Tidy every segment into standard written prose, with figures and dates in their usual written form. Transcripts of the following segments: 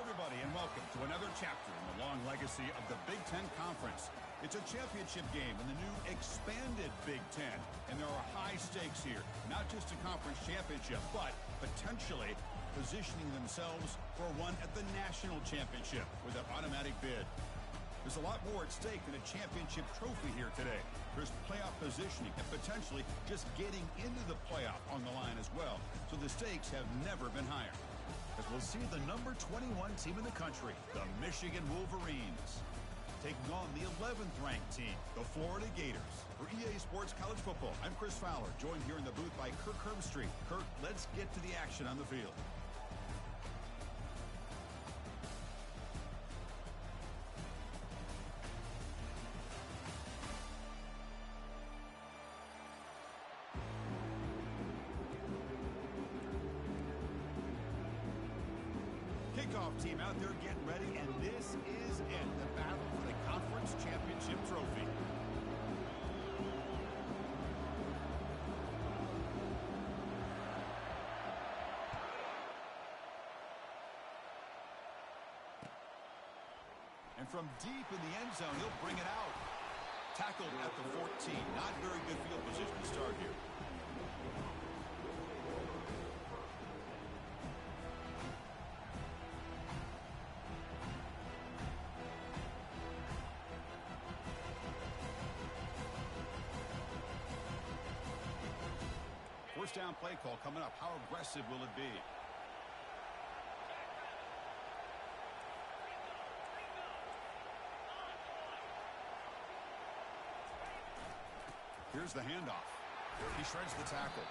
everybody, and welcome to another chapter in the long legacy of the Big Ten Conference. It's a championship game in the new expanded Big Ten, and there are high stakes here. Not just a conference championship, but potentially positioning themselves for one at the national championship with an automatic bid. There's a lot more at stake than a championship trophy here today. There's playoff positioning and potentially just getting into the playoff on the line as well. So the stakes have never been higher. As we'll see the number 21 team in the country, the Michigan Wolverines, taking on the 11th ranked team, the Florida Gators. For EA Sports College Football, I'm Chris Fowler, joined here in the booth by Kirk Herbstreit. Kirk, let's get to the action on the field. Kickoff team out there getting ready, and this is it, the battle for the conference championship trophy. And from deep in the end zone, he'll bring it out. Tackled at the 14. Not very good field position to start here. First down play call coming up. How aggressive will it be? Here's the handoff. He shreds the tackle.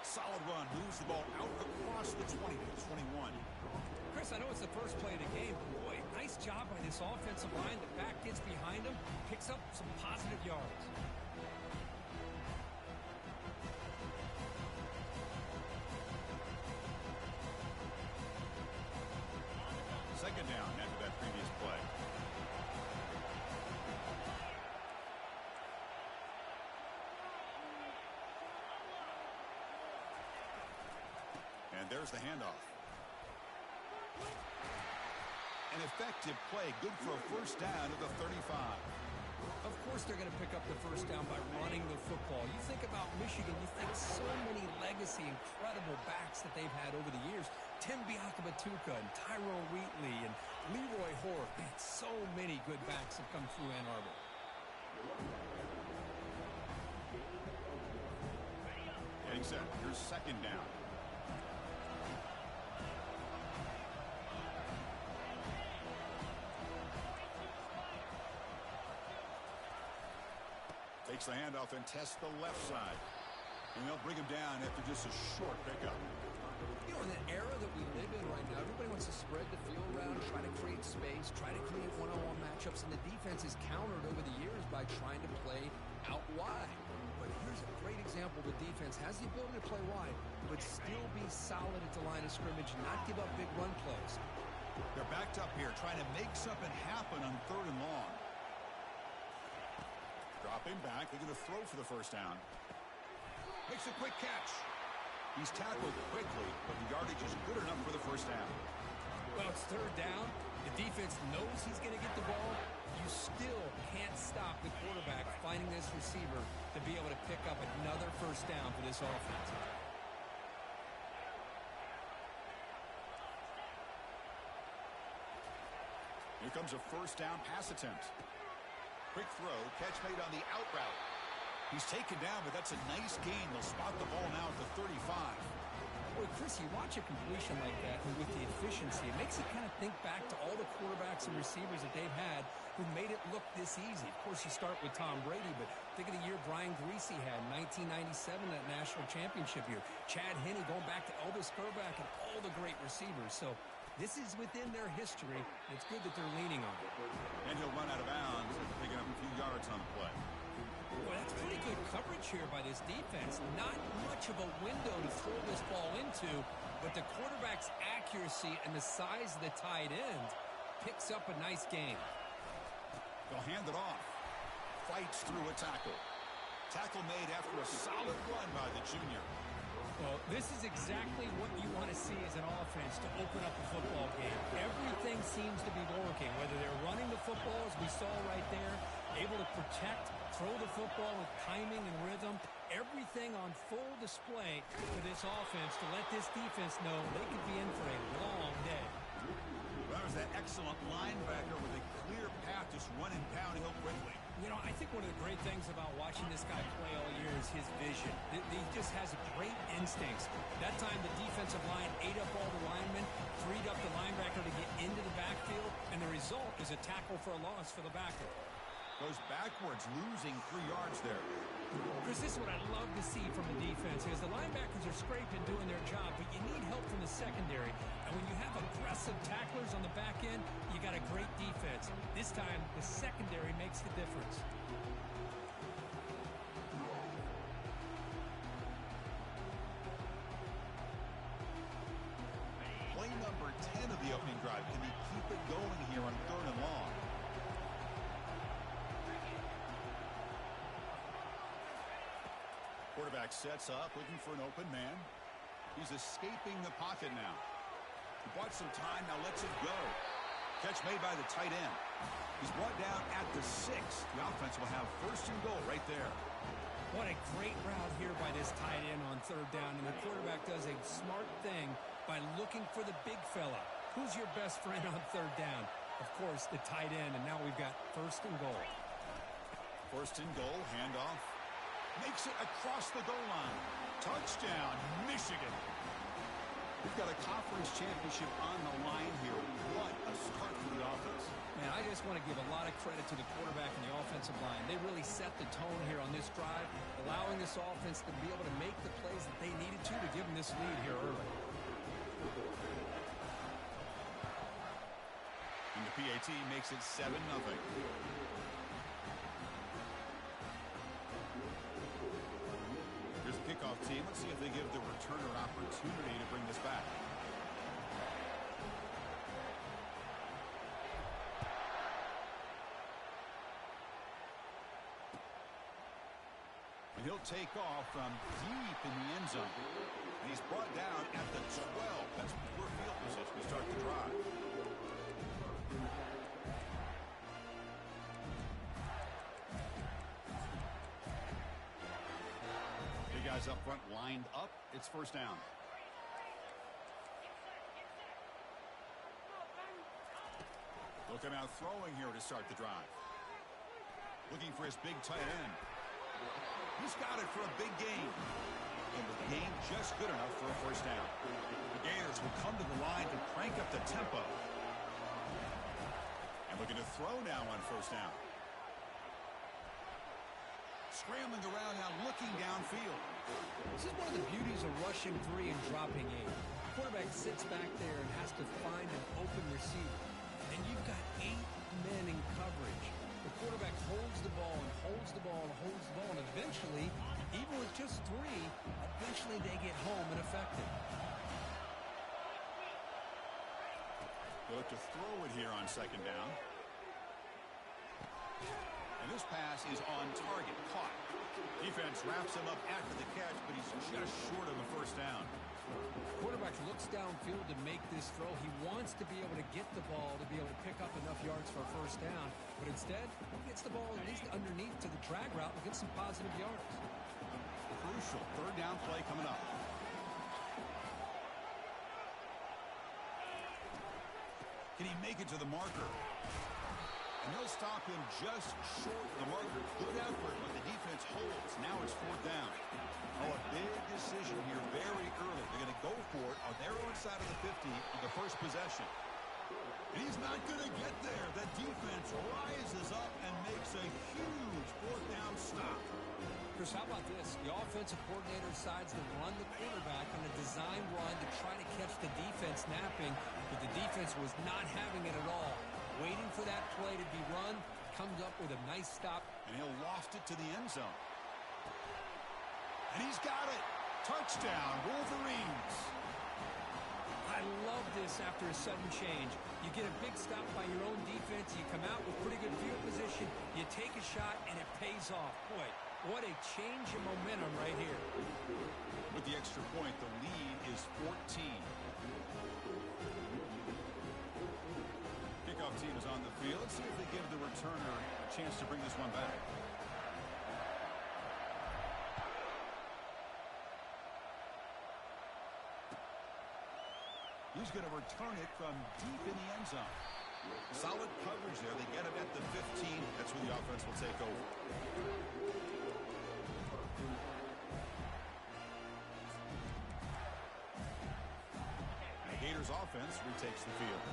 Solid run. Moves the ball out across the 20 to the 21. Chris, I know it's the first play of the game. Boy, nice job by this offensive line. The back gets behind him. Picks up some positive yards. Second down after that previous play. And there's the handoff. An effective play, good for a first down at the 35. Of course they're going to pick up the first down by running the football. You think about Michigan, you think so many legacy, incredible backs that they've had over the years. Tim Biakabatuka and Tyrone Wheatley and Leroy Hoare. Man, so many good backs have come through Ann Arbor. Getting set. Here's second down. Takes the handoff and tests the left side. And they'll bring him down after just a short pickup. You know, in the era that we live in right now, everybody wants to spread the field around, try to create space, try to create one-on-one matchups, and the defense is countered over the years by trying to play out wide. But here's a great example. The defense has the ability to play wide, but still be solid at the line of scrimmage, not give up big run plays. They're backed up here, trying to make something happen on 3rd and long. Dropping back, they're going to throw for the first down. Makes a quick catch. He's tackled quickly, but the yardage is good enough for the first down. Well, it's 3rd down. The defense knows he's going to get the ball. You still can't stop the quarterback finding this receiver to be able to pick up another first down for this offense. Here comes a first down pass attempt. Quick throw, catch made on the out route. He's taken down, but that's a nice gain. They'll spot the ball now at the 35. Boy, Chris, you watch a completion like that, and with the efficiency, it makes you kind of think back to all the quarterbacks and receivers that they've had who made it look this easy. Of course, you start with Tom Brady, but think of the year Brian Griese had in 1997, that national championship year. Chad Henne going back to Elvis Kerback and all the great receivers. So this is within their history. It's good that they're leaning on it. And he'll run out of bounds after picking up a few yards on the play. Boy, that's pretty good coverage here by this defense. Not much of a window to throw this ball into, but the quarterback's accuracy and the size of the tight end picks up a nice gain. They'll hand it off. Fights through a tackle. Tackle made after a solid run by the junior. Well, this is exactly what you want to see as an offense to open up a football game. Everything seems to be working, whether they're running the football, as we saw right there, able to protect, throw the football with timing and rhythm. Everything on full display for this offense to let this defense know they could be in for a long day. Well, there's that excellent linebacker with a clear path just running downhill quickly. You know, I think one of the great things about watching this guy play all year is his vision. He just has great instincts. That time the defensive line ate up all the linemen, freed up the linebacker to get into the backfield, and the result is a tackle for a loss for the backer. Goes backwards, losing 3 yards there. Chris, this is what I love to see from the defense is the linebackers are scraping, doing their job, but you need help from the secondary. And when you have aggressive tacklers on the back end, you got a great defense. This time, the secondary makes the difference. Play number 10 of the opening drive. Can he keep it going here on 3rd and long? Quarterback sets up, looking for an open man. He's escaping the pocket now. He bought some time, now lets it go. Catch made by the tight end. He's brought down at the 6. The offense will have 1st and goal right there. What a great route here by this tight end on 3rd down, and the quarterback does a smart thing by looking for the big fella. Who's your best friend on 3rd down? Of course, the tight end, and now we've got 1st and goal. 1st and goal, handoff. Makes it across the goal line. Touchdown, Michigan. We've got a conference championship on the line here. What a start for the offense. Man, I just want to give a lot of credit to the quarterback and the offensive line. They really set the tone here on this drive, allowing this offense to be able to make the plays that they needed to give them this lead here early. And the PAT makes it 7-0. Here's the kickoff team. Let's see if they give the returner an opportunity to bring this back. And he'll take off from deep in the end zone. And he's brought down at the 12. That's poor field position to start the drive. Guys up front lined up. It's 1st down. Look him out throwing here to start the drive. Looking for his big tight end. He's got it for a big gain. And the game just good enough for a 1st down. The Gators will come to the line and crank up the tempo. And looking to throw now on 1st down. Scrambling around now, looking downfield. This is one of the beauties of rushing 3 and dropping 8. The quarterback sits back there and has to find an open receiver. And you've got 8 men in coverage. The quarterback holds the ball and holds the ball and holds the ball. And eventually, even with just 3, eventually they get home and effective. They look to throw it here on 2nd down. And this pass is on target, caught. Defense wraps him up after the catch, but he's just short of the 1st down. Quarterback looks downfield to make this throw. He wants to be able to get the ball to be able to pick up enough yards for a 1st down, but instead he gets the ball at least underneath to the drag route and gets some positive yards. Crucial 3rd down play coming up. Can he make it to the marker? And they'll stop him just short of the marker. Good effort, but the defense holds. Now it's 4th down. Oh, a big decision here very early. They're going to go for it on their own side of the 50 on the 1st possession. And he's not going to get there. The defense rises up and makes a huge 4th down stop. Chris, how about this? The offensive coordinator decides to run the quarterback on a design run to try to catch the defense napping, but the defense was not having it at all. Waiting for that play to be run, comes up with a nice stop. And he'll loft it to the end zone. And he's got it. Touchdown, Wolverines. I love this after a sudden change. You get a big stop by your own defense. You come out with pretty good field position. You take a shot, and it pays off. Boy, What a change in momentum right here. With the extra point, the lead is 14. Kickoff team is on the field. Let's see if they give the returner a chance to bring this one back. He's going to return it from deep in the end zone. Solid coverage there. They get him at the 15. That's where the offense will take over. The Gators offense retakes the field.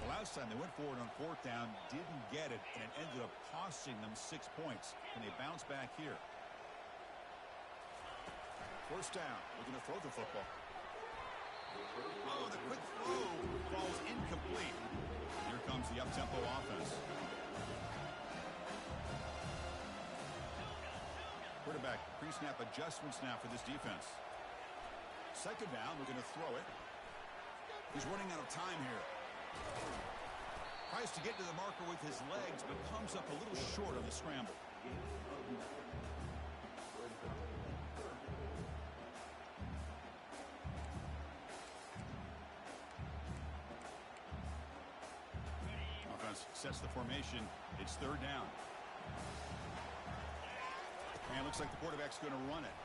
The last time they went forward on fourth down, didn't get it, and it ended up costing them 6 points. And they bounce back here. First down. Looking to throw the football. Oh, the quick throw falls incomplete. Here comes the up-tempo offense. Quarterback pre-snap adjustments now for this defense. Second down, we're going to throw it. He's running out of time here. Tries to get to the marker with his legs, but comes up a little short on the scramble. Sets the formation. It's third down. And it looks like the quarterback's going to run it.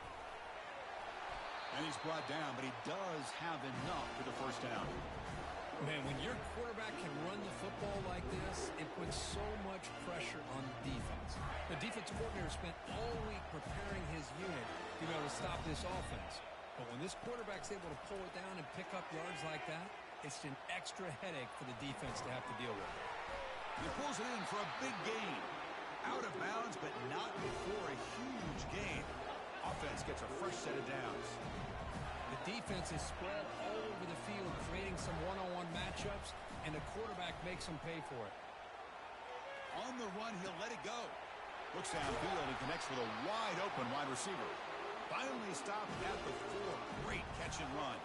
And he's brought down, but he does have enough for the first down. Man, when your quarterback can run the football like this, it puts so much pressure on the defense. The defensive coordinator spent all week preparing his unit to be able to stop this offense. But when this quarterback's able to pull it down and pick up yards like that, it's an extra headache for the defense to have to deal with. He pulls it in for a big gain. Out of bounds, but not before a huge gain. Offense gets a fresh set of downs. The defense is spread all over the field, creating some one-on-one matchups, and the quarterback makes them pay for it. On the run, he'll let it go. Looks downfield and connects with a wide-open wide receiver. Finally stopped at the 4. Great catch and run.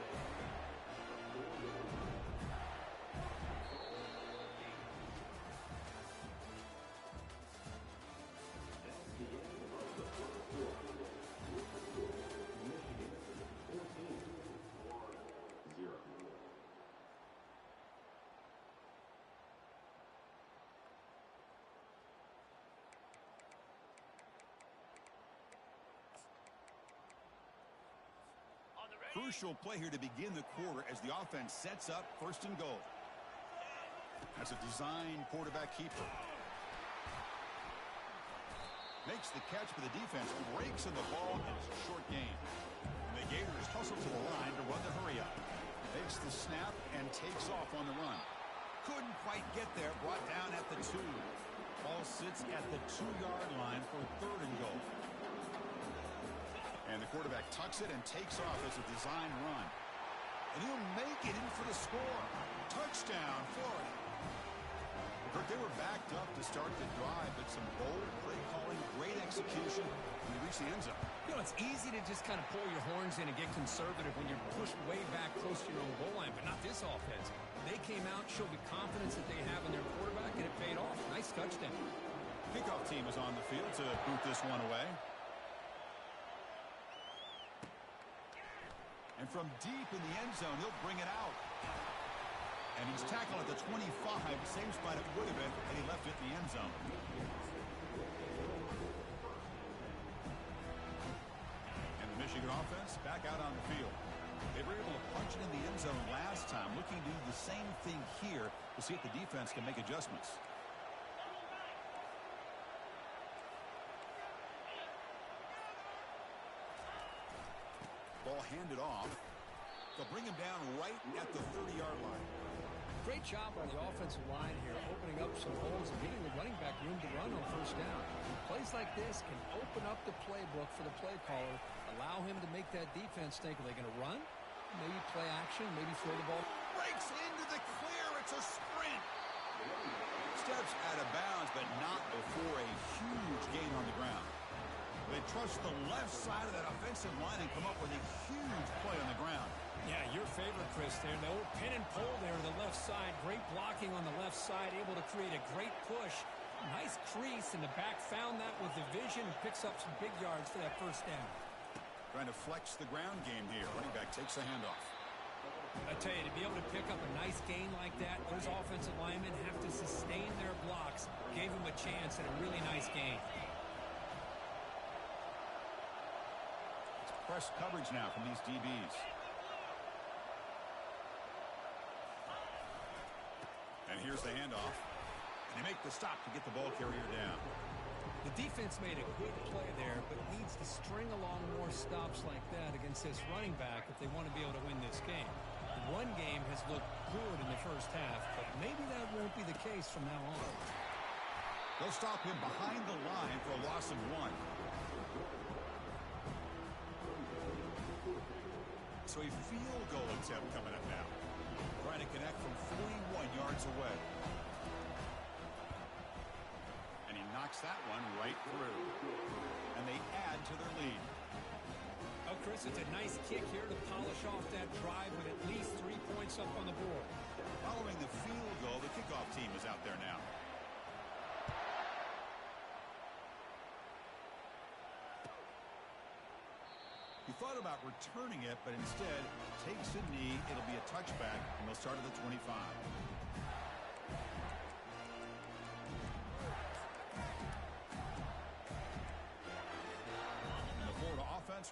Crucial play here to begin the quarter as the offense sets up first and goal. As a design quarterback keeper. Makes the catch for the defense. Breaks in the ball, and it's a short gain. And the Gators hustle to the line to run the hurry up. Takes the snap and takes off on the run. Couldn't quite get there. Brought down at the 2. Ball sits at the 2-yard line for third and goal. And the quarterback tucks it and takes off as a design run. And he'll make it in for the score. Touchdown, Florida. Kirk, they were backed up to start the drive, but some bold play calling, great execution, and they reach the end zone. You know, it's easy to just kind of pull your horns in and get conservative when you're pushed way back close to your own goal line, but not this offense. They came out, showed the confidence that they have in their quarterback, and it paid off. Nice touchdown. Kickoff team is on the field to boot this one away. And from deep in the end zone, he'll bring it out. And he's tackled at the 25, same spot it would have been, and he left it in the end zone. And the Michigan offense back out on the field. They were able to punch it in the end zone last time, looking to do the same thing here to see if the defense can make adjustments. Ball handed off. They'll bring him down right at the 30-yard line. Great job on the offensive line here, opening up some holes and giving the running back room to run on first down. Plays like this can open up the playbook for the play caller, allow him to make that defense think, are they going to run? Maybe play action, maybe throw the ball. Breaks into the clear. It's a sprint. Steps out of bounds, but not before a huge gain on the ground. They trust the left side of that offensive line and come up with a huge play on the ground. Yeah, your favorite, Chris, there. No pin and pull there on the left side. Great blocking on the left side, able to create a great push Nice crease, and the back found that with the vision and picks up some big yards for that first down. Trying to flex the ground game here. Running back takes the handoff. I tell you, to be able to pick up a nice gain like that, those offensive linemen have to sustain their blocks. Gave him a chance at a really nice gain. It's press coverage now from these DBs. And here's the handoff. And they make the stop to get the ball carrier down. The defense made a good play there, but needs to string along more stops like that against this running back if they want to be able to win this game. The run game has looked good in the first half, but maybe that won't be the case from now on. They'll stop him behind the line for a loss of 1. So a field goal attempt coming up now. Trying to connect from 41 yards away. And he knocks that one right through. And they add to their lead. Oh, Chris, it's a nice kick here to polish off that drive with at least 3 points up on the board. Following the field goal, the kickoff team is out there now. He thought about returning it, but instead takes a knee. It'll be a touchback, and they'll start at the 25.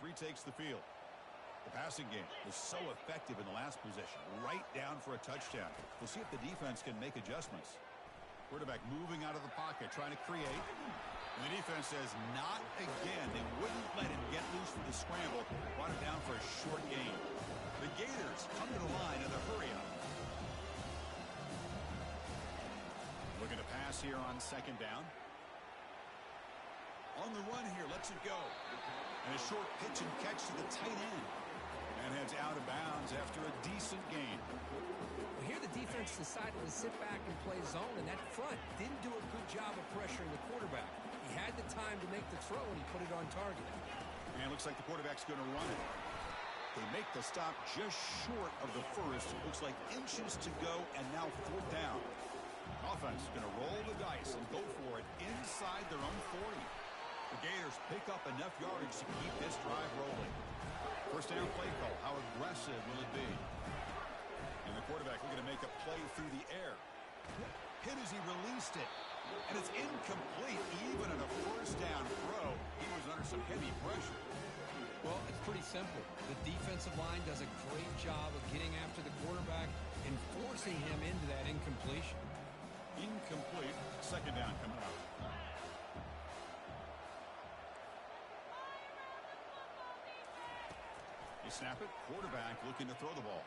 Retakes the field. The passing game was so effective in the last possession, right down for a touchdown. We'll see if the defense can make adjustments. Quarterback moving out of the pocket, trying to create. And the defense says, not again. They wouldn't let him get loose with the scramble. Brought him down for a short gain. The Gators come to the line in a hurry-up. Looking to pass here on second down. On the run here, lets it go. And a short pitch and catch to the tight end. And heads out of bounds after a decent gain. Well, here the defense decided to sit back and play zone, and that front didn't do a good job of pressuring the quarterback. He had the time to make the throw, and he put it on target. And it looks like the quarterback's going to run it. They make the stop just short of the first. Looks like inches to go, and now fourth down. Offense is going to roll the dice and go for it inside their own 40. The Gators pick up enough yardage to keep this drive rolling. First down play call. How aggressive will it be? And the quarterback looking to make a play through the air. Hit as he released it. And it's incomplete. Even at a first down throw, he was under some heavy pressure. Well, it's pretty simple. The defensive line does a great job of getting after the quarterback and forcing him into that incompletion. Incomplete. Second down coming up. You snap it. Quarterback looking to throw the ball.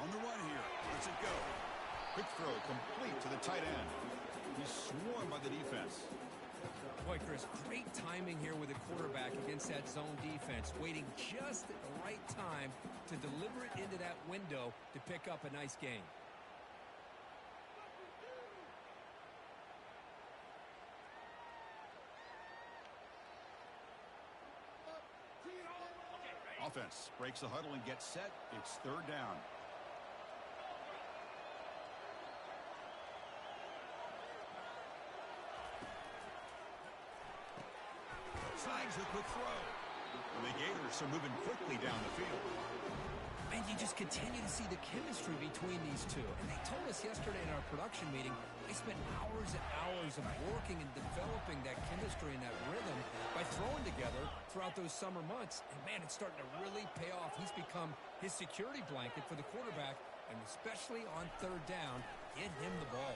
On the run here. Lets it go. Quick throw complete to the tight end. He's swarmed by the defense. Boy, Chris, great timing here with the quarterback against that zone defense. Waiting just at the right time to deliver it into that window to pick up a nice gain. Offense breaks the huddle and gets set. It's third down. Slides a quick throw. And the Gators are moving quickly down the field. And you just continue to see the chemistry between these two. And they told us yesterday in our production meeting, they spent hours and hours of working and developing that chemistry and that rhythm by throwing together throughout those summer months. And, man, it's starting to really pay off. He's become his security blanket for the quarterback, and especially on third down, get him the ball.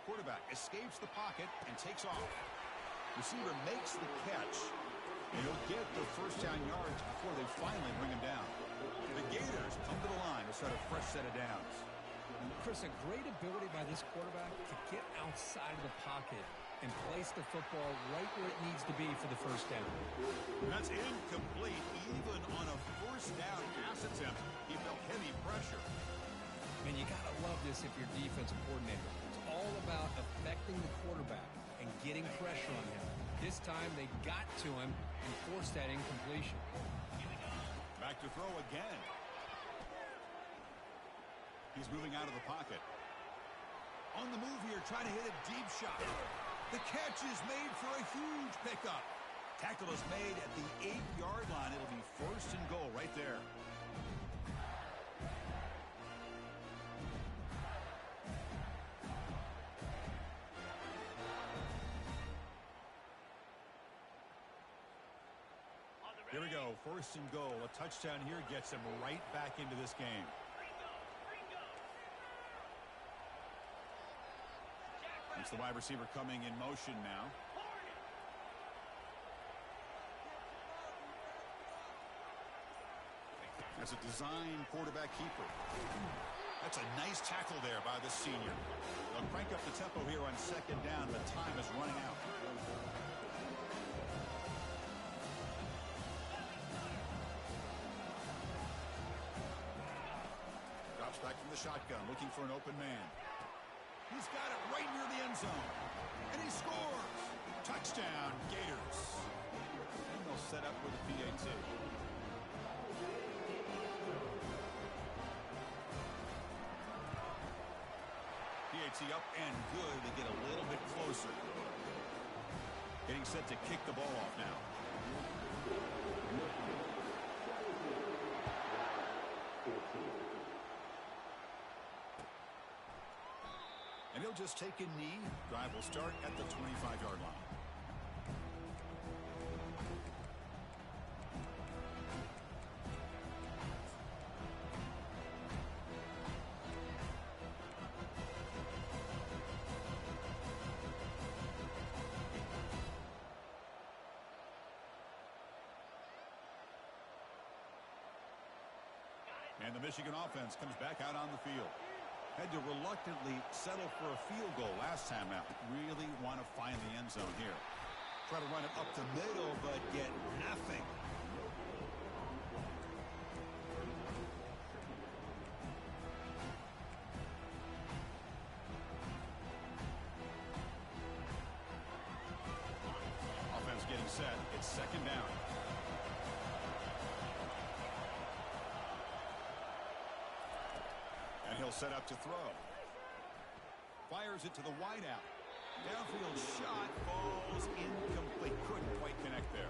Quarterback escapes the pocket and takes off. Receiver makes the catch, and he'll get the first down yards before they finally bring him down. The Gators come to the line to start a fresh set of downs. Chris, a great ability by this quarterback to get outside of the pocket and place the football right where it needs to be for the first down. That's incomplete. Even on a first down pass attempt, he felt heavy pressure. And you got to love this if you're defensive coordinator. It's all about affecting the quarterback and getting pressure on him. This time they got to him and forced that incompletion. Back to throw again. He's moving out of the pocket. On the move here, trying to hit a deep shot. The catch is made for a huge pickup. Tackle is made at the 8-yard line. It'll be 1st and goal right there. Here we go, 1st and goal. A touchdown here gets him right back into this game. It's the wide receiver coming in motion now. That's a design quarterback keeper. That's a nice tackle there by the senior. They'll crank up the tempo here on 2nd down, but time is running out. Drops back from the shotgun, looking for an open man. He's got it right near the end zone. And he scores. Touchdown, Gators. And they'll set up with a PAT. PAT up and good. They get a little bit closer. Getting set to kick the ball off now. And he'll just take a knee. Drive will start at the 25-yard line. And the Michigan offense comes back out on the field. Had to reluctantly settle for a field goal last time out. Really want to find the end zone here. Try to run it up the middle, but get nothing. Offense getting set. It's 2nd down. He'll set up to throw. Fires it to the wideout. Downfield shot falls incomplete. Couldn't quite connect there.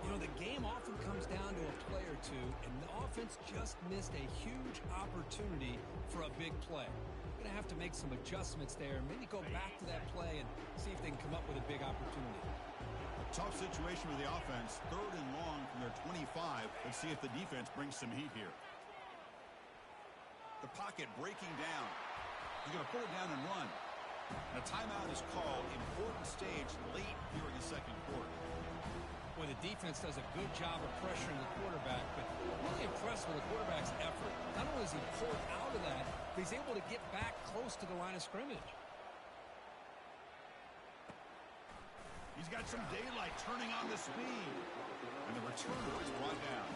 You know, the game often comes down to a play or two, and the offense just missed a huge opportunity for a big play. Going to have to make some adjustments there, maybe go back to that play and see if they can come up with a big opportunity. Tough situation with the offense. 3rd and long from their 25. Let's see if the defense brings some heat here. The pocket breaking down. He's going to put it down and run. And a timeout is called. Important stage late here in the 2nd quarter. Well, the defense does a good job of pressuring the quarterback, but really impressed with the quarterback's effort. Not only is he pulled out of that, but he's able to get back close to the line of scrimmage. He's got some daylight turning on the speed. And the returner is brought down.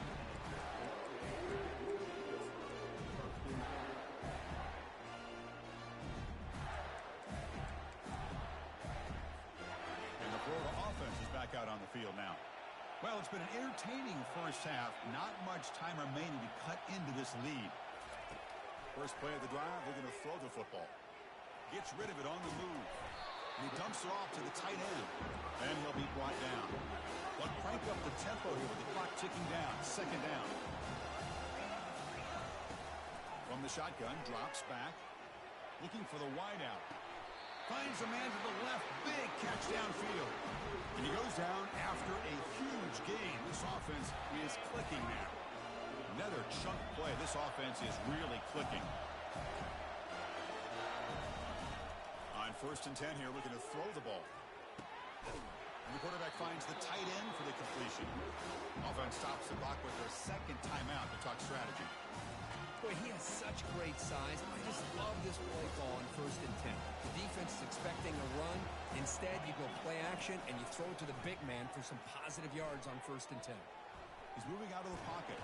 Out on the field now. Well, it's been an entertaining first half. Not much time remaining to cut into this lead. First play of the drive, they're going to throw the football. Gets rid of it on the move. And he dumps it off to the tight end. And he'll be brought down. But crank up the tempo here with the clock ticking down. 2nd down. From the shotgun, drops back. Looking for the wideout. Finds a man to the left. Big catch downfield. And he goes down after a huge gain. This offense is clicking now. Another chunk play. This offense is really clicking. On 1st and 10 here, looking to throw the ball. And the quarterback finds the tight end for the completion. Offense stops the clock with their 2nd timeout to talk strategy. Boy, he has such great size. I just love this play call on 1st and 10. The defense is expecting a run. Instead, you go play action, and you throw it to the big man for some positive yards on 1st and 10. He's moving out of the pocket.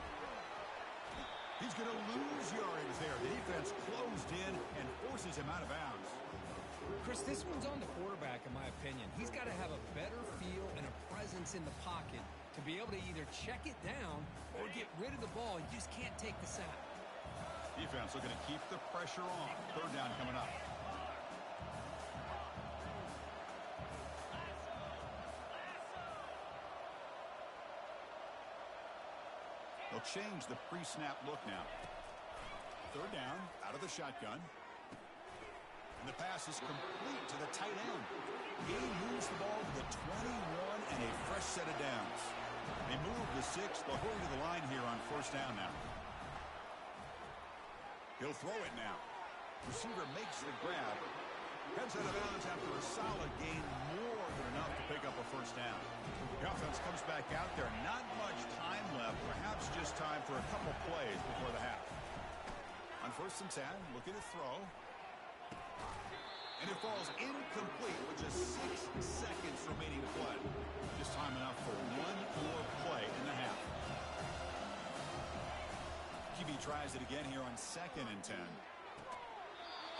He's going to lose yardage there. The defense closed in and forces him out of bounds. Chris, this one's on the quarterback, in my opinion. He's got to have a better feel and a presence in the pocket to be able to either check it down or get rid of the ball. You just can't take the sack. Defense looking to keep the pressure on. 3rd down coming up. They'll change the pre-snap look now. Third down, out of the shotgun. And the pass is complete to the tight end. He moves the ball to the 21 and a fresh set of downs. They move the 6. They'll hurry to the line here on first down now. He'll throw it now. Receiver makes the grab. Heads out of bounds after a solid gain, more than enough to pick up a first down. The offense comes back out there. Not much time left. Perhaps just time for a couple plays before the half. On first and 10, looking to throw. And it falls incomplete with just 6 seconds remaining to play. Just time enough for one more play in the half. QB tries it again here on second and 10.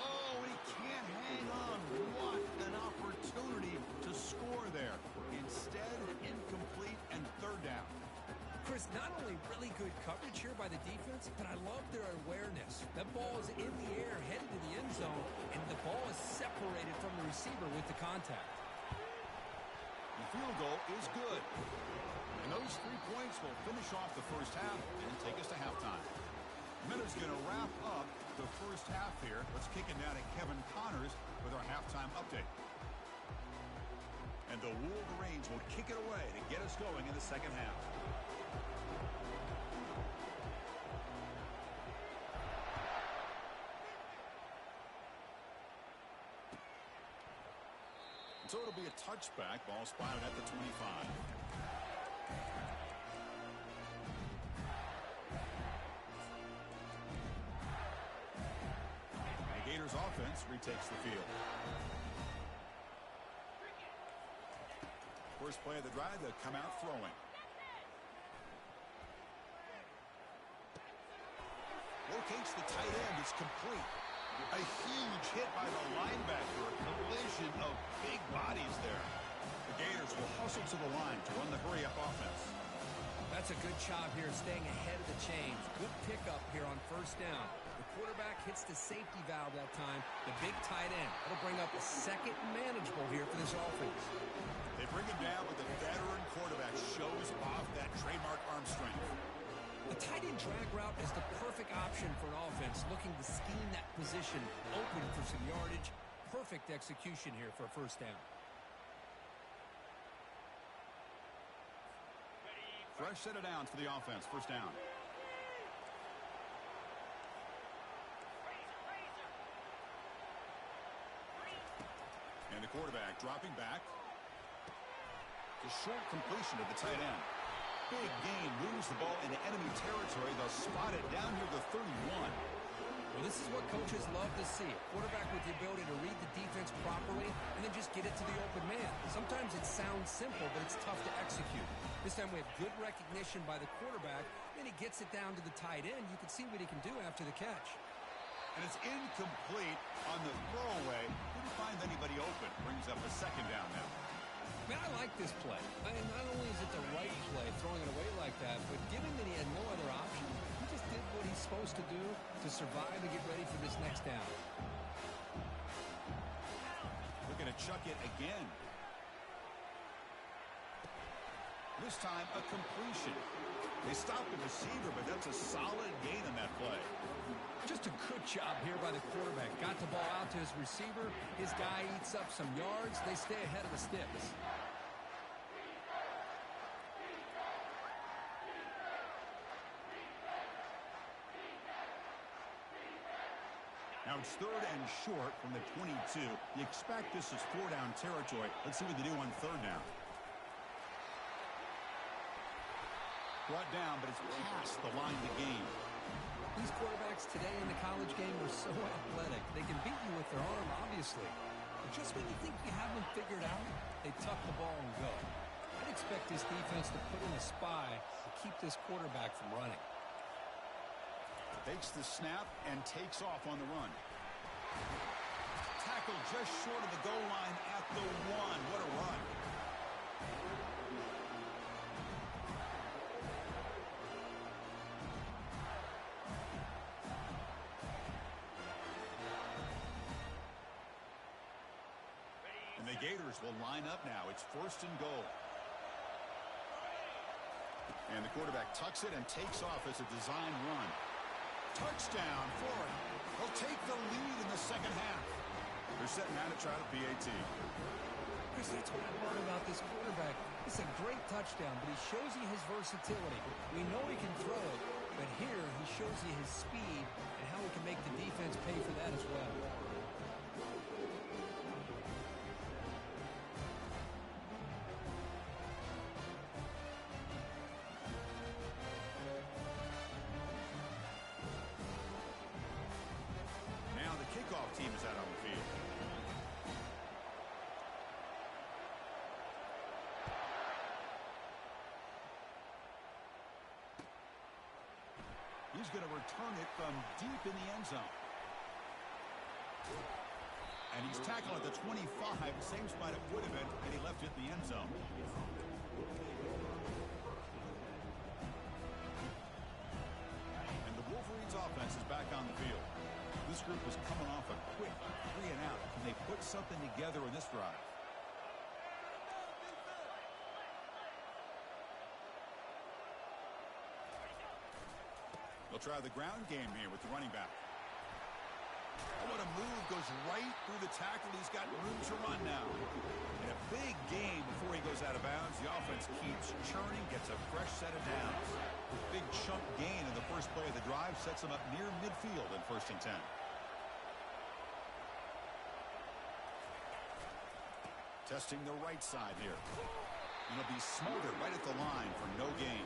Oh, he can't hang on. What an opportunity to score there. Instead, incomplete and third down. Chris, not only really good coverage here by the defense, but I love their awareness. That ball is in the air, headed to the end zone, and the ball is separated from the receiver with the contact. The field goal is good. And those 3 points will finish off the first half and take us to halftime. Miller's going to wrap up the first half here. Let's kick it down to Kevin Connors with our halftime update. And the Wolverines will kick it away to get us going in the second half. So it'll be a touchback. Ball spotted at the 25. The Gators offense retakes the field. First play of the drive, they'll come out throwing. Locates the tight end. It's complete. A huge hit by the linebacker. A collision of big bodies there. The Gators will hustle to the line to run the hurry-up offense. That's a good job here, staying ahead of the chains. Good pickup here on first down. The quarterback hits the safety valve that time. The big tight end. That'll bring up a second manageable here for this offense. They bring him down, but the veteran quarterback shows off that trademark arm strength. The tight end drag route is the perfect option for an offense looking to scheme that position open for some yardage. Perfect execution here for a first down. Fresh set of downs for the offense. First down. And the quarterback dropping back. The short completion to the tight end. Big gain, moves the ball into enemy territory. They'll spot it down here to the 31. Well, this is what coaches love to see. A quarterback with the ability to read the defense properly and then just get it to the open man. Sometimes it sounds simple, but it's tough to execute. This time we have good recognition by the quarterback. Then he gets it down to the tight end. You can see what he can do after the catch. And it's incomplete on the throwaway. Didn't find anybody open. Brings up a second down now. Man, I like this play. Not only is it the right play, throwing it away like that, but given that he had no other option, he just did what he's supposed to do to survive and get ready for this next down. Looking to chuck it again. This time, a completion. They stopped the receiver, but that's a solid gain in that play. Just a good job here by the quarterback. Got the ball out to his receiver. His guy eats up some yards. They stay ahead of the sticks. Now it's third and short from the 22. You expect this is 4-down territory. Let's see what they do on third down. Brought down, but it's past the line to gain. These quarterbacks today in the college game are so athletic. They can beat you with their arm, obviously. But just when you think you have them figured out, they tuck the ball and go. I'd expect this defense to put in a spy to keep this quarterback from running. Takes the snap and takes off on the run. Tackled just short of the goal line at the 1. What a run. And the Gators will line up now. It's first and goal. And the quarterback tucks it and takes off as a design run. Touchdown, Florida. They'll take the lead in the second half. They're setting out to try the PAT. Chris, that's what I love about this quarterback. It's a great touchdown, but he shows you his versatility. We know he can throw it, but here he shows you his speed and how he can make the defense pay for that as well. Now the kickoff team is out on the field. He's going to return it from deep in the end zone. And he's tackled at the 25, same spot it would have been, and he left it in the end zone. And the Wolverines offense is back on the field. This group is coming off a quick 3 and out. Can they put something together in this drive? They'll try the ground game here with the running back. Oh, what a move. Goes right through the tackle. He's got room to run now. And a big gain before he goes out of bounds. The offense keeps churning, gets a fresh set of downs. Big chunk gain in the first play of the drive sets them up near midfield in 1st and 10. Testing the right side here. And he'll be smothered right at the line for no gain.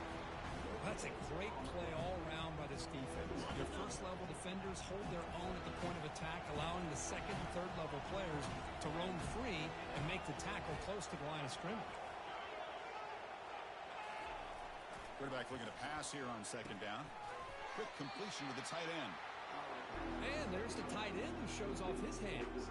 That's a great play all around by this defense. Your first-level defenders hold their own at the point of attack, allowing the second and third-level players to roam free and make the tackle close to the line of scrimmage. Quarterback looking to pass here on 2nd down. Quick completion to the tight end. And there's the tight end who shows off his hands.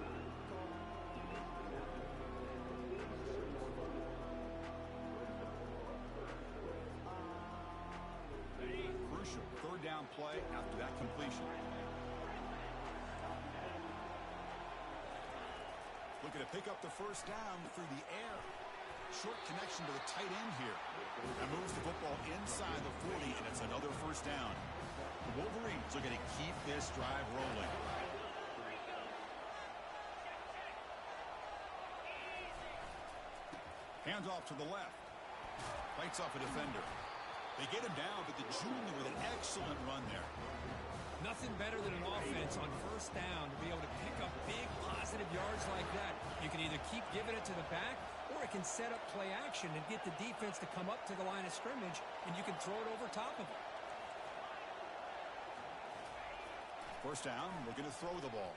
Crucial 3rd down play after that completion. Looking to pick up the 1st down through the air. Short connection to the tight end here. That moves the football inside the 40, and it's another 1st down. The Wolverines looking to keep this drive rolling. Hands off to the left. Fights off a defender. They get him down, but the junior with an excellent run there. Nothing better than an offense on 1st down to be able to pick up big positive yards like that. You can either keep giving it to the back, or it can set up play action and get the defense to come up to the line of scrimmage, and you can throw it over top of it. 1st down, looking to throw the ball.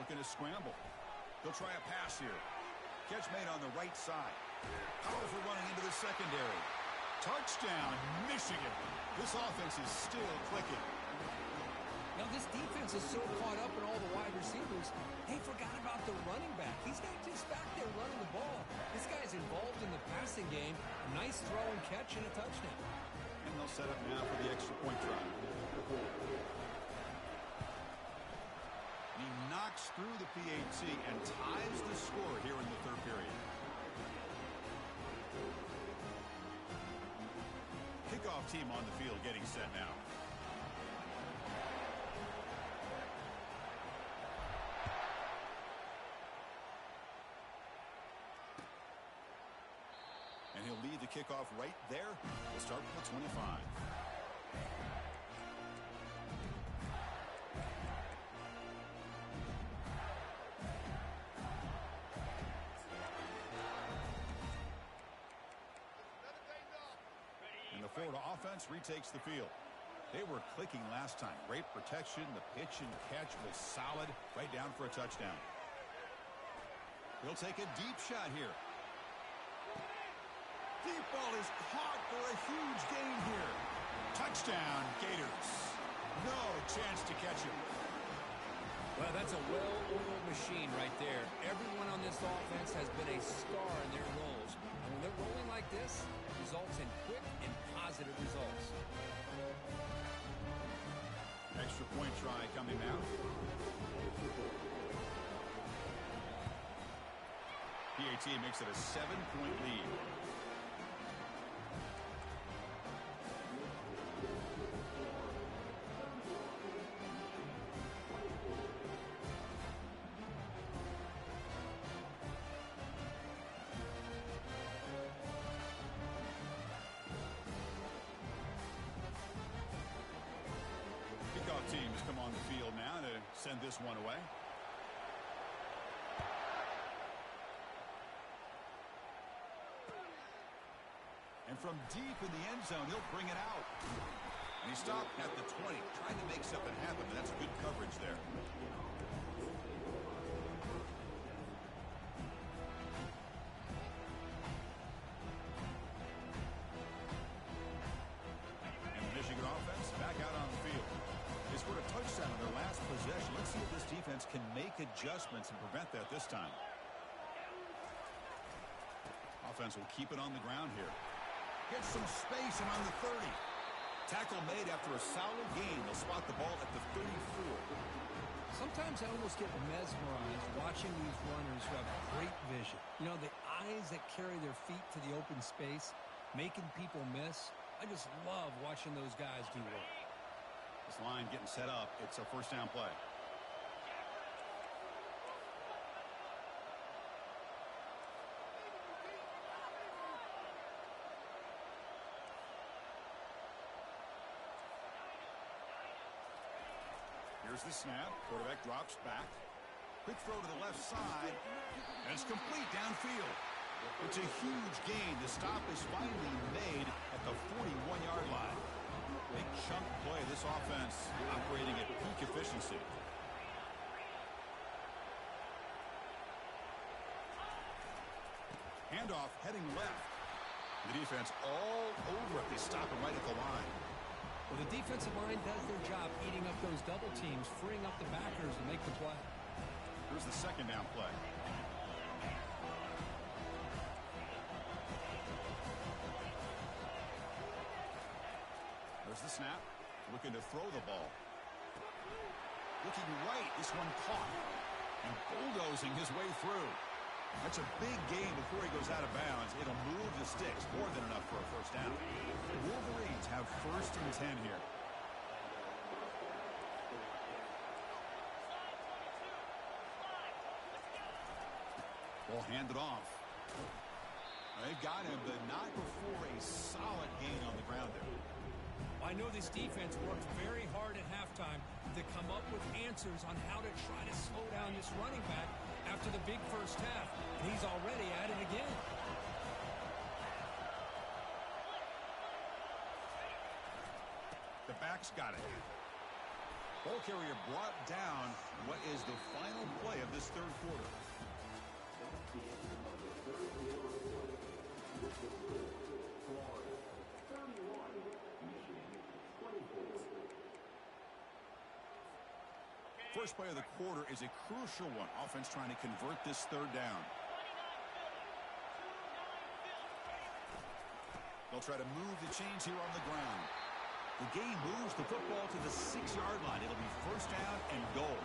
Looking to scramble. They'll try a pass here. Catch made on the right side. Powerful running into the secondary. Touchdown, Michigan. This offense is still clicking. Now, this defense is so caught up in all the wide receivers, they forgot about the running back. He's not just back there running the ball. This guy's involved in the passing game. A nice throw and catch and a touchdown. And they'll set up now for the extra point drive. He knocks through the PAT and ties the score here in the 3rd period. Kickoff team on the field getting set now. And he'll lead the kickoff right there. We'll start with the 25. Florida offense retakes the field. They were clicking last time. Great protection. The pitch and catch was solid. Right down for a touchdown. He'll take a deep shot here. Deep ball is caught for a huge gain here. Touchdown, Gators. No chance to catch him. Well, that's a well-oiled machine right there. Everyone on this offense has been a star in their roles. And when they're rolling like this, it results in quick and positive results. Extra point try coming now. PAT makes it a 7-point lead. teams come on the field now to send this one away. And from deep in the end zone, he'll bring it out. And he stopped at the 20, trying to make something happen, but that's good coverage there. And the Michigan offense back out on the field. They scored a touchdown on their last possession. Let's see if this defense can make adjustments and prevent that this time. Offense will keep it on the ground here. Gets some space and on the 30. Tackle made after a solid gain. They'll spot the ball at the 34. Sometimes I almost get mesmerized watching these runners who have great vision. You know, the eyes that carry their feet to the open space, making people miss. I just love watching those guys do work. This line getting set up. It's a first down play. Here's the snap. Quarterback drops back. Quick throw to the left side. And it's complete downfield. It's a huge gain. The stop is finally made at the 41-yard line. Big chunk play. This offense operating at peak efficiency. Handoff heading left. The defense all over it. They stop him right at the line. Well, the defensive line does their job eating up those double teams, freeing up the backers to make the play. Here's the second down play. There's the snap. Looking to throw the ball. Looking right. This one caught. And bulldozing his way through. That's a big gain before he goes out of bounds. It'll move the sticks. More than enough for a first down. The Wolverines have first and 10 here. Ball handed off. They've got him, but not before a solid gain on the ground there. I know this defense worked very hard at halftime to come up with answers on how to try to slow down this running back after the big first half. And he's already at it again. The back's got it. Ball carrier brought down. What is the final play of this third quarter? First play of the quarter is a crucial one. Offense trying to convert this third down. They'll try to move the chains here on the ground. The game moves the football to the 6-yard line. It'll be first down and goal.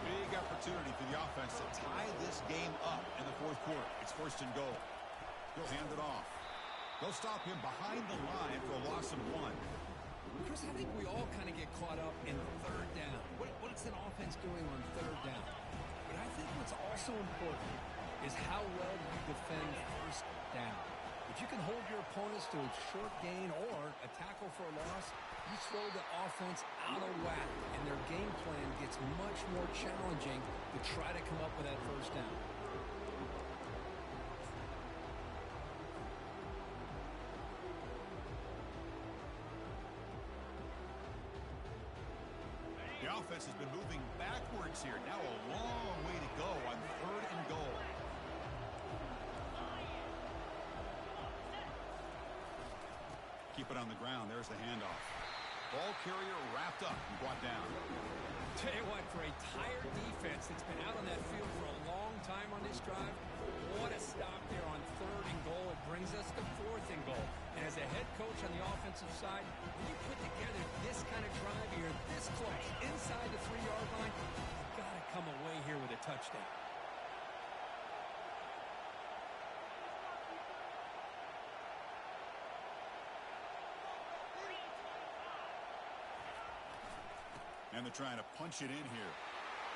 Big opportunity for the offense to tie this game up in the fourth quarter. It's first and goal. He'll hand it off. They'll stop him behind the line for a loss of 1. Chris, I think we all kind of get caught up in third down. What's an offense doing on third down? But I think what's also important is how well you defend first down. If you can hold your opponents to a short gain or a tackle for a loss, you throw the offense out of whack, and their game plan gets much more challenging to try to come up with that first down. The offense has been moving backwards here. Now a long way to go on third and goal. Keep it on the ground. There's the handoff. Ball carrier wrapped up and brought down. Tell you what, for a tired defense that's been out on that field for a long time on this drive, what a stop there on third and goal. It brings us to fourth and goal. And as a head coach on the offensive side, when you put together this kind of drive here, this close, inside the 3-yard line, you've got to come away here with a touchdown. And they're trying to punch it in here.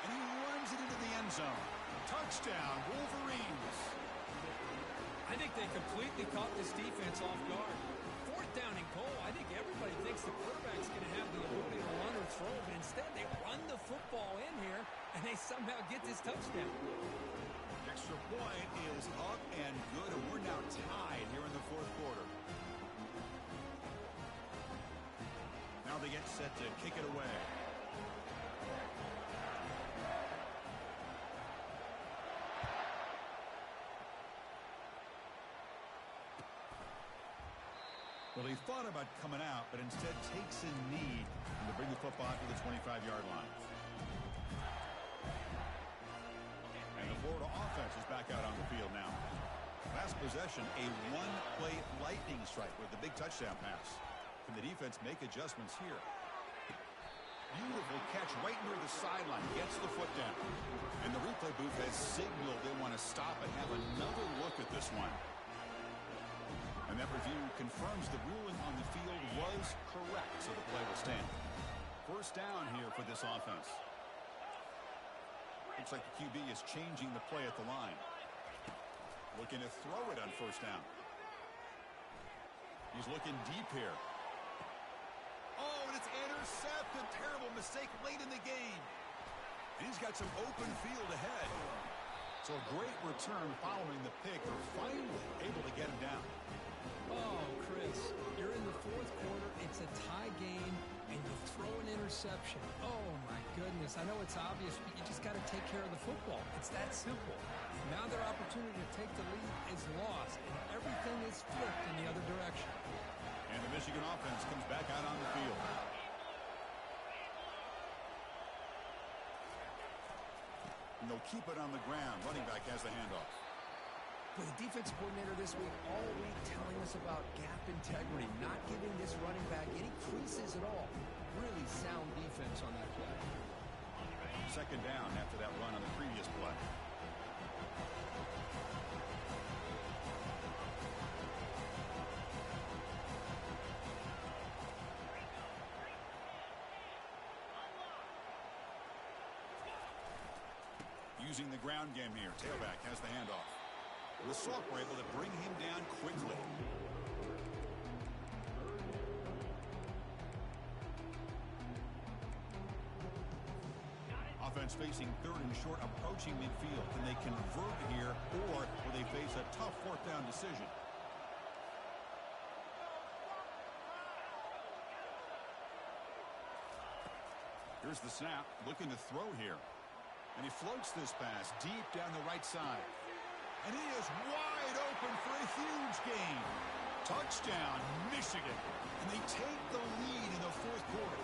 And he runs it into the end zone. Touchdown, Wolverines. I think they completely caught this defense off guard. Fourth down and goal, I think everybody thinks the quarterback's going to have the ability to run or throw, but instead they run the football in here, and they somehow get this touchdown. Extra point is up and good, and we're now tied here in the fourth quarter. Now they get set to kick it away. Well, he thought about coming out, but instead takes a knee to bring the football to the 25-yard line. And the Florida offense is back out on the field now. Last possession, a one-play lightning strike with the big touchdown pass. Can the defense make adjustments here? Beautiful catch right near the sideline. Gets the foot down. And the replay booth has signaled they want to stop and have another look at this one. And that review confirms the ruling on the field was correct, so the play will stand. First down here for this offense. Looks like the QB is changing the play at the line. Looking to throw it on first down. He's looking deep here. Oh, and it's intercepted. Terrible mistake late in the game. And he's got some open field ahead. So a great return following the pick. They're finally able to get him down. Oh, Chris, you're in the fourth quarter. It's a tie game, and you throw an interception. Oh, my goodness. I know it's obvious, but you just got to take care of the football. It's that simple. Now their opportunity to take the lead is lost, and everything is flipped in the other direction. And the Michigan offense comes back out on the field. And they'll keep it on the ground. Running back has the handoff. Well, the defense coordinator this week all week telling us about gap integrity, not giving this running back any creases at all. Really sound defense on that play. Second down after that run on the previous play. Using the ground game here. Tailback has the handoff. The Salk were able to bring him down quickly. Offense facing third and short, approaching midfield. Can they convert here, or will they face a tough fourth down decision? Here's the snap, looking to throw here. And he floats this pass deep down the right side. And he is wide open for a huge gain. Touchdown, Michigan. And they take the lead in the fourth quarter.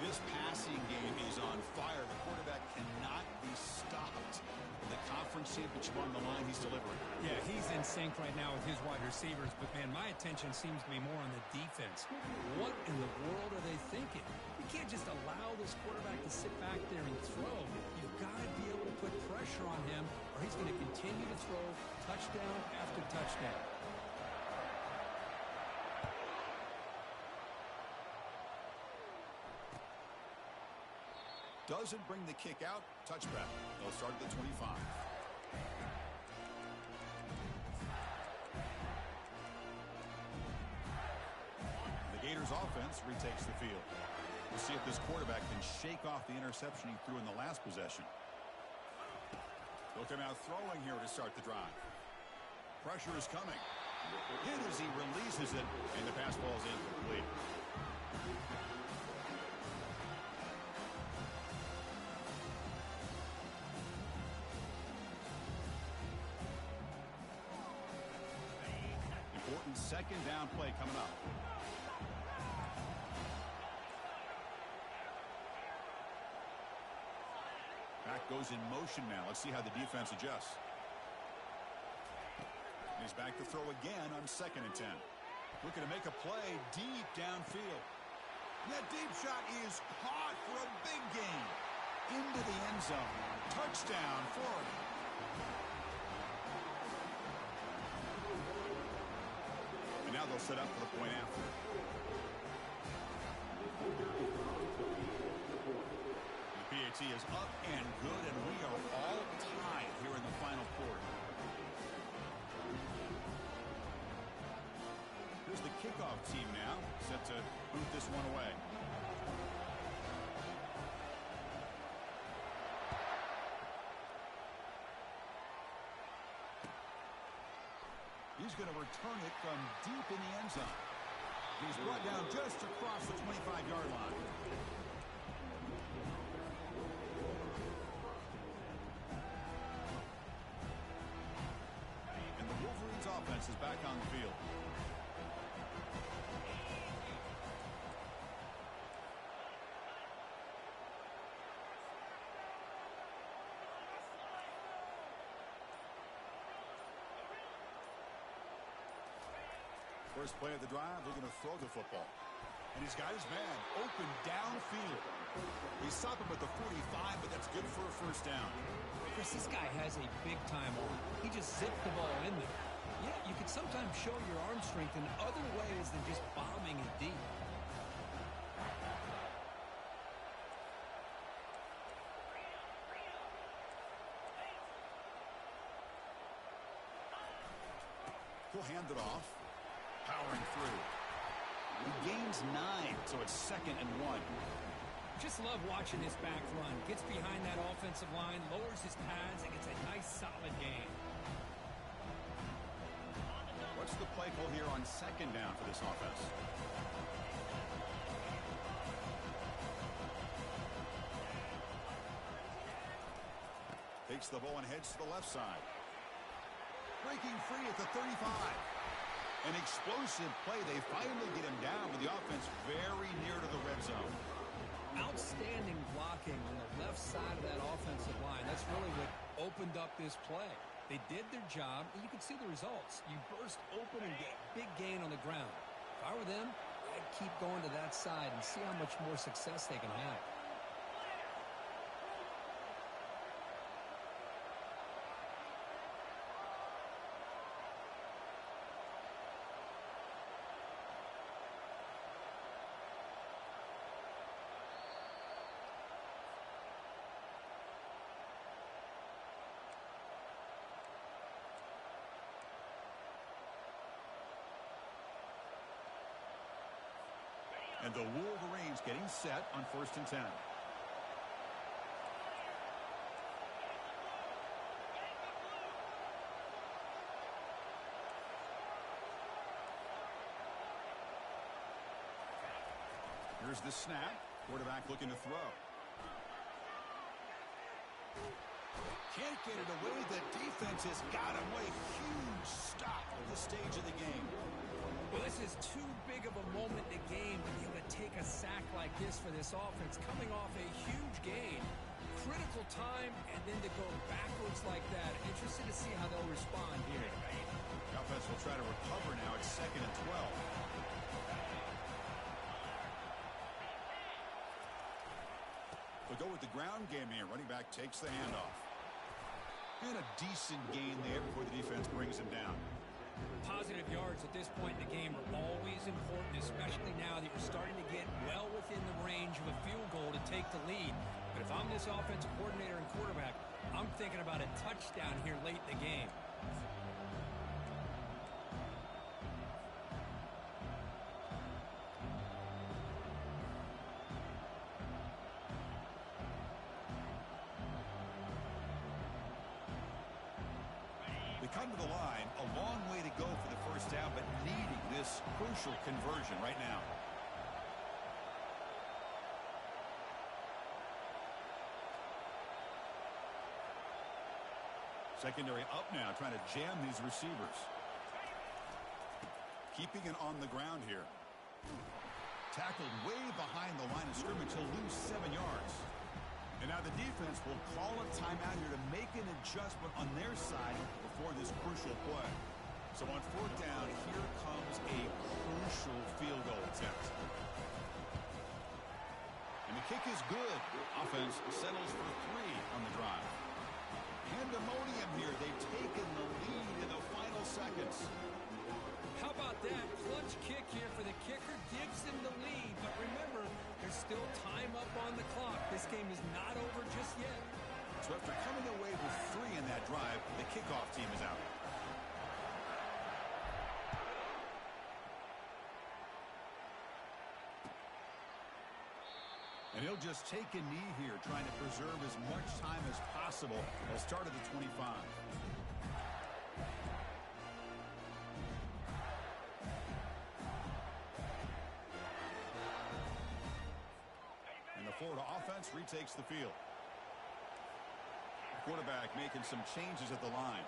This passing game is on fire. The quarterback cannot be stopped. The conference championship on the line, he's delivering. Yeah, he's in sync right now with his wide receivers. But, man, my attention seems to be more on the defense. What in the world are they thinking? You can't just allow this quarterback to sit back there and throw. You've got to be able to put pressure on him, or he's going to continue to throw touchdown after touchdown. Doesn't bring the kick out. Touchback. They'll start at the 25. The Gators offense retakes the field. We'll see if this quarterback can shake off the interception he threw in the last possession. They'll come out throwing here to start the drive. Pressure is coming. Hit as he releases it, and the pass ball is incomplete. Important second down play coming up. Back goes in motion now. Let's see how the defense adjusts. He's back to throw again on 2nd and 10. Looking to make a play deep downfield. And that deep shot is caught for a big gain. Into the end zone. Touchdown, Florida. And now they'll set up for the point after. The PAT is up and good, and we are all tied here in the final quarter. Here's the kickoff team now, set to boot this one away. He's going to return it from deep in the end zone. He's brought down just across the 25-yard line. And the Wolverines offense is back on the field. First play of the drive, they're going to throw the football. And he's got his man open downfield. He stopped him at the 45, but that's good for a first down. Chris, this guy has a big-time arm. He just zipped the ball in there. Yeah, you can sometimes show your arm strength in other ways than just bombing it deep. He'll hand it off. Powering through. He gains 9, so it's 2nd and 1. Just love watching this back run. Gets behind that offensive line, lowers his pads, and gets a nice, solid gain. What's the play call here on 2nd down for this offense? Takes the ball and heads to the left side. Breaking free at the 35. An explosive play. They finally get him down with the offense very near to the red zone. Outstanding blocking on the left side of that offensive line. That's really what opened up this play. They did their job, and you can see the results. You burst open and get a big gain on the ground. If I were them, I'd keep going to that side and see how much more success they can have. And the Wolverines getting set on 1st and 10. Here's the snap. Quarterback looking to throw. Can't get it away. The defense has got him. What a huge stop at this stage of the game. Well, this is too big of a moment in the game to be able to take a sack like this for this offense. Coming off a huge gain, critical time, and then to go backwards like that. Interested to see how they'll respond here. The offense will try to recover now. It's 2nd and 12. They'll go with the ground game here. Running back takes the handoff. And a decent gain there before the defense brings him down. Positive yards at this point in the game are always important, especially now that you're starting to get well within the range of a field goal to take the lead. But if I'm this offensive coordinator and quarterback, I'm thinking about a touchdown here late in the game. They come to the line, a long way to go for the first down, but needing this crucial conversion right now. Secondary up now, trying to jam these receivers. Keeping it on the ground here. Tackled way behind the line of scrimmage. He'll lose 7 yards. And now the defense will call a timeout here to make an adjustment on their side before this crucial play. So on 4th down, here comes a crucial field goal attempt. And the kick is good. Offense settles for 3 on the drive. Pandemonium here. They've taken the lead in the final seconds. How about that? Clutch kick here for the kicker. Gives them the lead. But remember, there's still time up on the clock. This game is not over just yet. So after coming away with 3 in that drive, the kickoff team is out. And he'll just take a knee here, trying to preserve as much time as possible at the start of the 25. offense retakes the field. Quarterback making some changes at the line.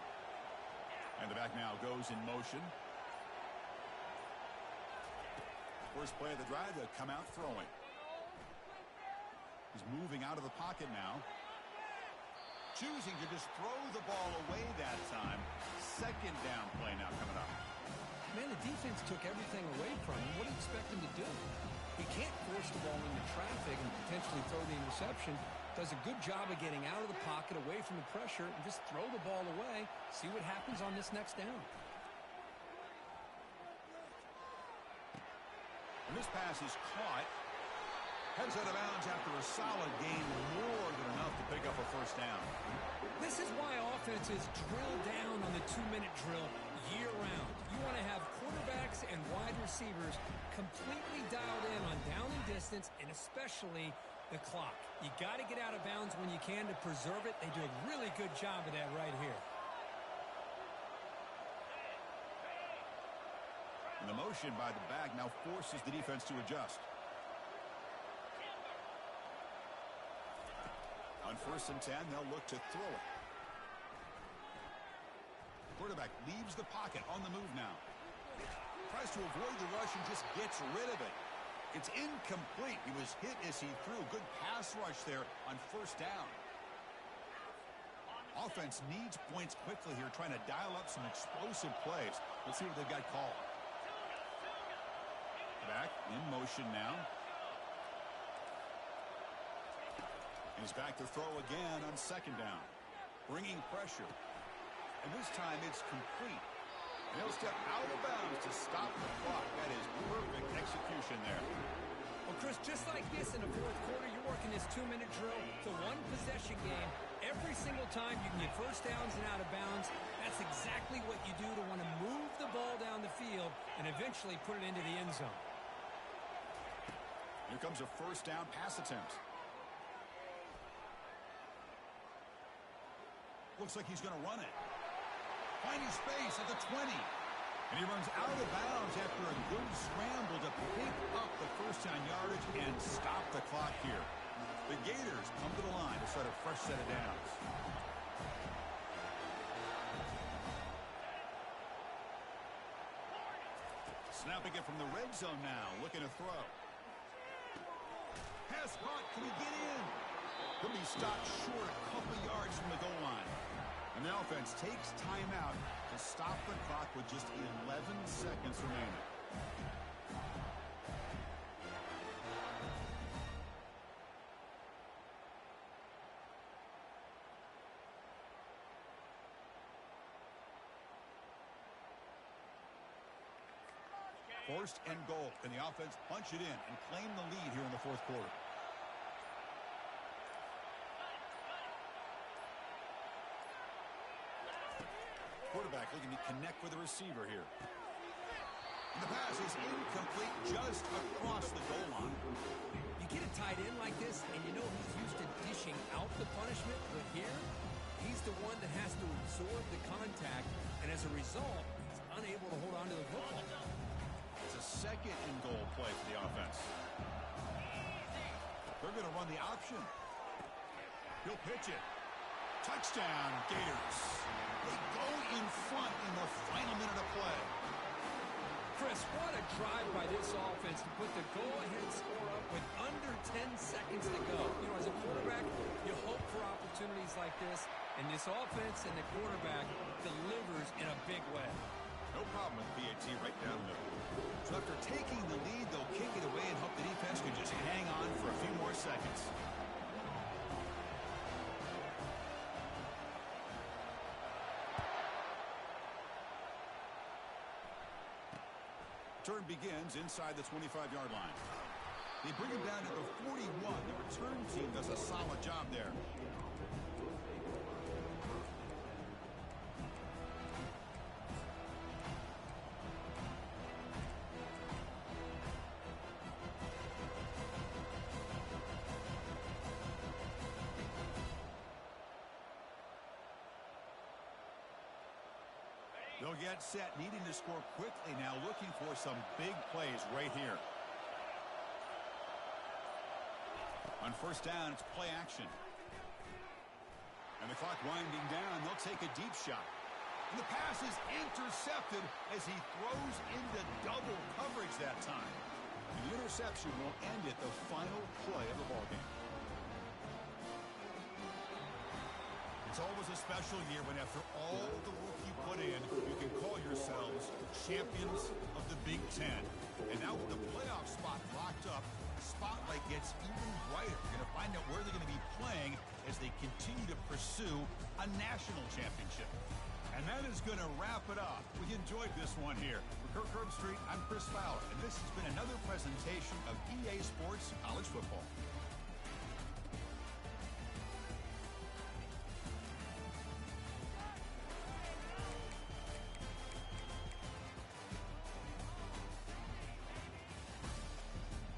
And the back now goes in motion. First play of the drive to come out throwing. He's moving out of the pocket now. Choosing to just throw the ball away that time. Second down play now coming up. Man, the defense took everything away from him. What do you expect him to do? He can't force the ball into traffic and potentially throw the interception. Does a good job of getting out of the pocket, away from the pressure, and just throw the ball away. See what happens on this next down. And this pass is caught. Heads out of bounds after a solid gain, more than enough to pick up a first down. This is why offenses drill down on the 2-minute drill year-round. You want to have quarterbacks and wide receivers completely dialed in on down and distance, and especially the clock. You got to get out of bounds when you can to preserve it. They do a really good job of that right here. And the motion by the back now forces the defense to adjust. On 1st and 10, they'll look to throw it. Quarterback leaves the pocket on the move now. Tries to avoid the rush and just gets rid of it. It's incomplete. He was hit as he threw. Good pass rush there on 1st down. Offense needs points quickly here, trying to dial up some explosive plays. Let's see what they've got called. Back in motion now. He's back to throw again on 2nd down. Bringing pressure. And this time it's complete. And he'll step out of bounds to stop the clock. That is perfect execution there. Well, Chris, just like this in the 4th quarter, you're working this 2-minute drill to one possession game. Every single time you can get first downs and out of bounds. That's exactly what you do to want to move the ball down the field and eventually put it into the end zone. Here comes a 1st down pass attempt. Looks like he's going to run it. Finding space at the 20. And he runs out of bounds after a good scramble to pick up the 1st down yardage and stop the clock here. The Gators come to the line to start a fresh set of downs. Snapping it from the red zone now, looking to throw. Pass caught, can he get in? He'll be stopped short a couple yards from the goal line. And the offense takes timeout to stop the clock with just 11 seconds remaining. First and goal. Can the offense punch it in and claim the lead here in the 4th quarter? Quarterback looking to connect with the receiver here. And the pass is incomplete just across the goal line. You get a tight end like this, and you know he's used to dishing out the punishment, but here, he's the one that has to absorb the contact, and as a result, he's unable to hold on to the football. It's a 2nd and goal play for the offense. They're going to run the option. He'll pitch it. Touchdown, Gators. They go in front in the final minute of play. Chris, what a drive by this offense to put the go-ahead score up with under 10 seconds to go. You know, as a quarterback, you hope for opportunities like this, and this offense and the quarterback delivers in a big way. No problem with PAT right down the middle. So after taking the lead, they'll kick it away and hope the defense can just hang on for a few more seconds. Turn begins inside the 25-yard line. They bring him down to the 41. The return team does a solid job there. They'll get set, needing to score quickly now, looking for some big plays right here. On On first down, it's play action. And the clock winding down, they'll take a deep shot. And the pass is intercepted as he throws into double coverage that time. And the interception will end it, the final play of the ballgame. It's always a special year when after all the work you put in, you can call yourselves champions of the Big Ten. And now with the playoff spot locked up, the spotlight gets even brighter. You're going to find out where they're going to be playing as they continue to pursue a national championship. And that is going to wrap it up. We enjoyed this one here. For Kirk Herbstreit, I'm Chris Fowler, and this has been another presentation of EA Sports College Football.